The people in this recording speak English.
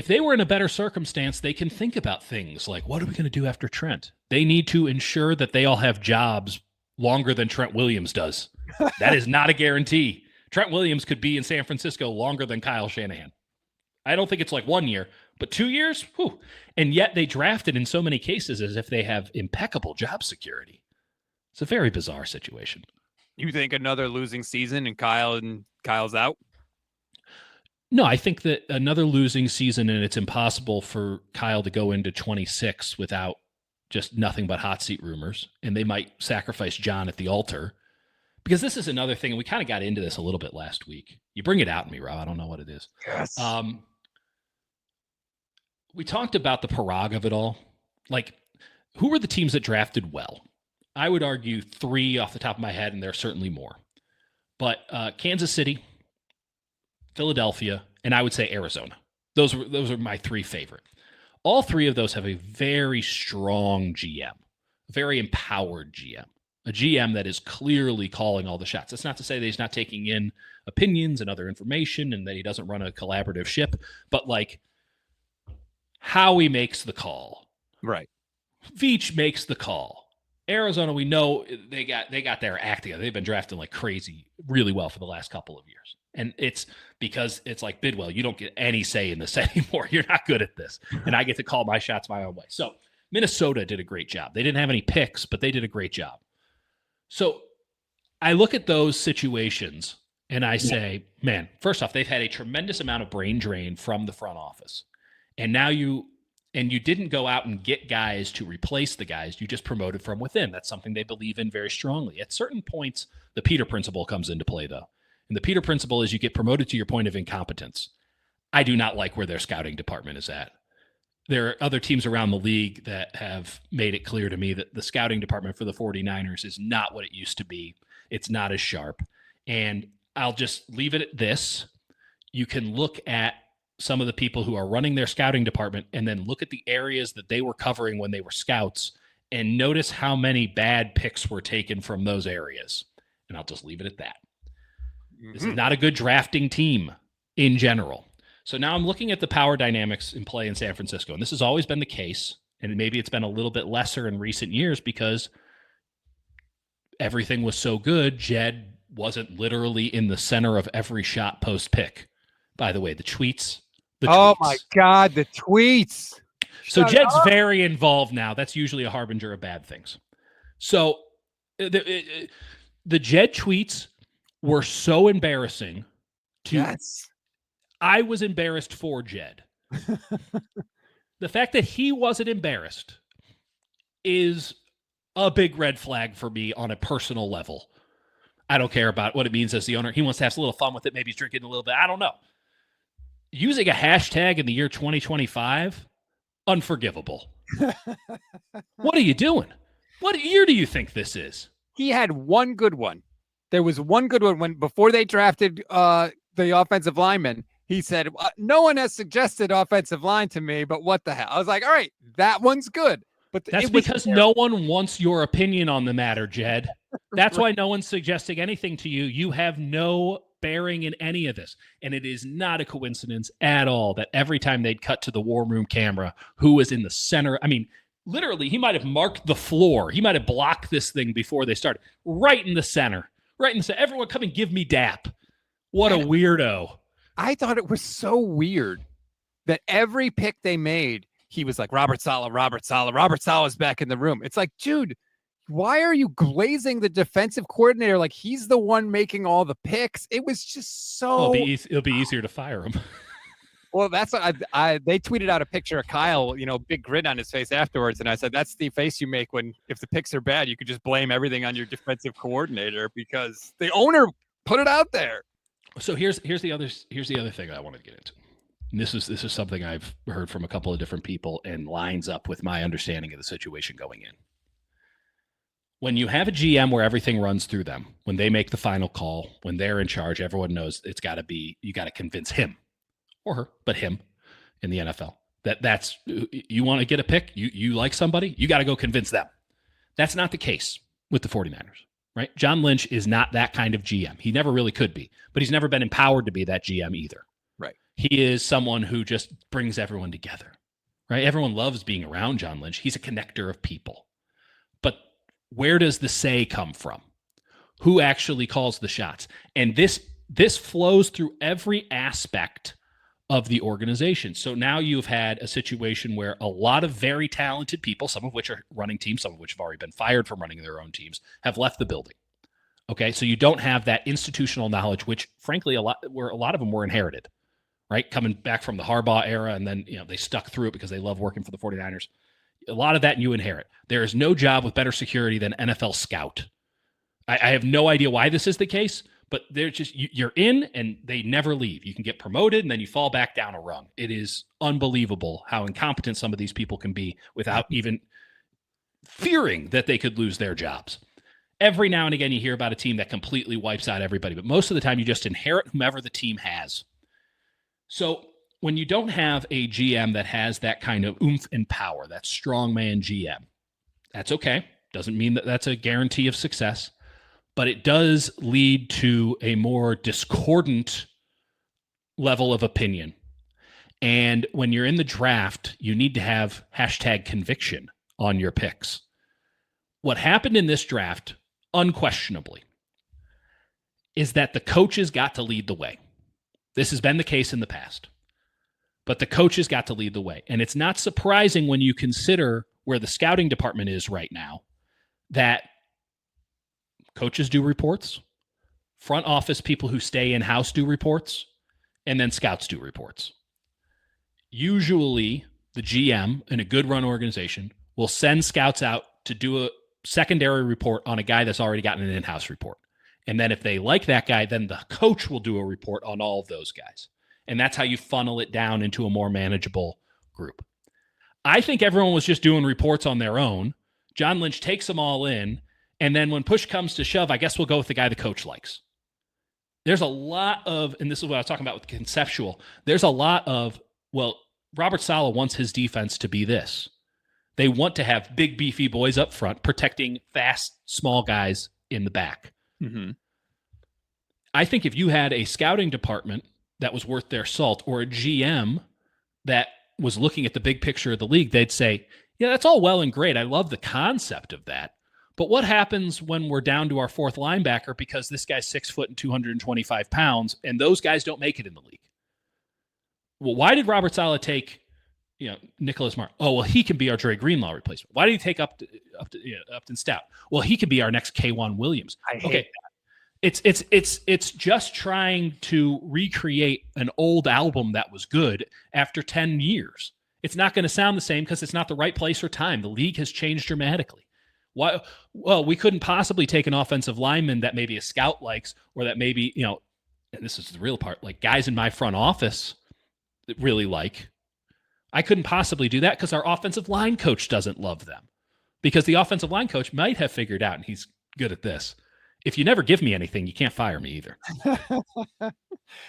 If they were in a better circumstance, they can think about things like, what are we going to do after Trent? They need to ensure that they all have jobs longer than Trent Williams does. That is not a guarantee. Trent Williams could be in San Francisco longer than Kyle Shanahan. I don't think it's like 1 year, but 2 years? Whew. And yet they drafted in so many cases as if they have impeccable job security. It's a very bizarre situation. You think another losing season and Kyle's out? No, I think that another losing season, and it's impossible for Kyle to go into 26 without just nothing but hot seat rumors, and they might sacrifice John at the altar. Because this is another thing, and we kind of got into this a little bit last week. You bring it out in me, Rob. I don't know what it is. Yes. We talked about the Parag of it all. Like, who were the teams that drafted well? I would argue 3 off the top of my head, and there are certainly more. But Kansas City, Philadelphia, and I would say Arizona. Those are my 3 favorite. All 3 of those have a very strong GM, a very empowered GM, a GM that is clearly calling all the shots. That's not to say that he's not taking in opinions and other information and that he doesn't run a collaborative ship, but like how he makes the call. Right. Veach makes the call. Arizona, we know they got their act together. They've been drafting like crazy really well for the last couple of years. And it's because it's like Bidwell, you don't get any say in this anymore. You're not good at this. And I get to call my shots my own way. So Minnesota did a great job. They didn't have any picks, but they did a great job. So I look at those situations and I say, man, first off, they've had a tremendous amount of brain drain from the front office. And now you didn't go out and get guys to replace the guys. You just promoted from within. That's something they believe in very strongly. At certain points, the Peter principle comes into play, though. And the Peter principle is you get promoted to your point of incompetence. I do not like where their scouting department is at. There are other teams around the league that have made it clear to me that the scouting department for the 49ers is not what it used to be. It's not as sharp. And I'll just leave it at this. You can look at some of the people who are running their scouting department and then look at the areas that they were covering when they were scouts and notice how many bad picks were taken from those areas. And I'll just leave it at that. This is not a good drafting team in general. So now I'm looking at the power dynamics in play in San Francisco, and this has always been the case, and maybe it's been a little bit lesser in recent years because everything was so good, Jed wasn't literally in the center of every shot post-pick. By the way, the tweets. Oh, my God, the tweets. So Jed's very involved now. That's usually a harbinger of bad things. So the Jed tweets were so embarrassing to Yes. I was embarrassed for Jed. The fact that he wasn't embarrassed is a big red flag for me on a personal level. I don't care about what it means as the owner. He wants to have a little fun with it. Maybe he's drinking a little bit. I don't know. Using a hashtag in the year 2025, unforgivable. What are you doing? What year do you think this is? He had one good one. There was one good one when before they drafted the offensive lineman. He said, no one has suggested offensive line to me, but what the hell? I was like, all right, that one's good. But that's because no one wants your opinion on the matter, Jed. That's why no one's suggesting anything to you. You have no bearing in any of this. And it is not a coincidence at all that every time they'd cut to the war room camera, who was in the center. I mean, literally, he might have marked the floor. He might have blocked this thing before they started. Right in the center. Right in the center. Everyone come and give me dap. What a weirdo. I thought it was so weird that every pick they made, he was like, Robert Saleh is back in the room. It's like, dude, why are you glazing the defensive coordinator like he's the one making all the picks? It was just so... It'll be easier to fire him. Well, that's what they tweeted out a picture of Kyle, big grin on his face afterwards. And I said, that's the face you make if the picks are bad, you could just blame everything on your defensive coordinator because the owner put it out there. So here's the other thing I wanted to get into. And this is something I've heard from a couple of different people and lines up with my understanding of the situation going in. When you have a GM where everything runs through them, when they make the final call, when they're in charge, everyone knows you got to convince him or her, but him in the NFL that's you want to get a pick, you like somebody, you got to go convince them. That's not the case with the 49ers. Right? John Lynch is not that kind of GM. He never really could be, but he's never been empowered to be that GM either. Right. He is someone who just brings everyone together, right? Everyone loves being around John Lynch. He's a connector of people. But where does the say come from? Who actually calls the shots? And this flows through every aspect of the organization. So now you've had a situation where a lot of very talented people, some of which are running teams, some of which have already been fired from running their own teams, have left the building. Okay, so you don't have that institutional knowledge, which frankly a lot of them were inherited, right? Coming back from the Harbaugh era, and then they stuck through it because they love working for the 49ers. A lot of that you inherit. There is no job with better security than NFL scout. I have no idea why this is the case, but they're just you're in and they never leave. You can get promoted and then you fall back down a rung. It is unbelievable how incompetent some of these people can be without even fearing that they could lose their jobs. Every now and again, you hear about a team that completely wipes out everybody, but most of the time you just inherit whomever the team has. So when you don't have a GM that has that kind of oomph and power, that strongman GM, that's okay. Doesn't mean that that's a guarantee of success, but it does lead to a more discordant level of opinion. And when you're in the draft, you need to have #conviction on your picks. What happened in this draft, unquestionably, is that the coaches got to lead the way. This has been the case in the past, but the coaches got to lead the way. And it's not surprising when you consider where the scouting department is right now, that coaches do reports, front office people who stay in-house do reports, and then scouts do reports. Usually, the GM in a good run organization will send scouts out to do a secondary report on a guy that's already gotten an in-house report. And then if they like that guy, then the coach will do a report on all of those guys. And that's how you funnel it down into a more manageable group. I think everyone was just doing reports on their own. John Lynch takes them all in. And then when push comes to shove, I guess we'll go with the guy the coach likes. There's a lot of, and this is what I was talking about with conceptual, there's a lot of, well, Robert Saleh wants his defense to be this. They want to have big, beefy boys up front protecting fast, small guys in the back. Mm-hmm. I think if you had a scouting department that was worth their salt, or a GM that was looking at the big picture of the league, they'd say, yeah, that's all well and great. I love the concept of that. But what happens when we're down to our fourth linebacker because this guy's 6 foot and 225 pounds, and those guys don't make it in the league? Well, why did Robert Saleh take, Nicholas Martin? Oh, well, he can be our Dre Greenlaw replacement. Why did he take Upton Stout? Well, he could be our next K1 Williams. I hate that. It's just trying to recreate an old album that was good after 10 years. It's not going to sound the same because it's not the right place or time. The league has changed dramatically. Why? Well, we couldn't possibly take an offensive lineman that maybe a scout likes, or that maybe, and this is the real part, like guys in my front office that really like. I couldn't possibly do that because our offensive line coach doesn't love them, because the offensive line coach might have figured out, and he's good at this, if you never give me anything, you can't fire me either.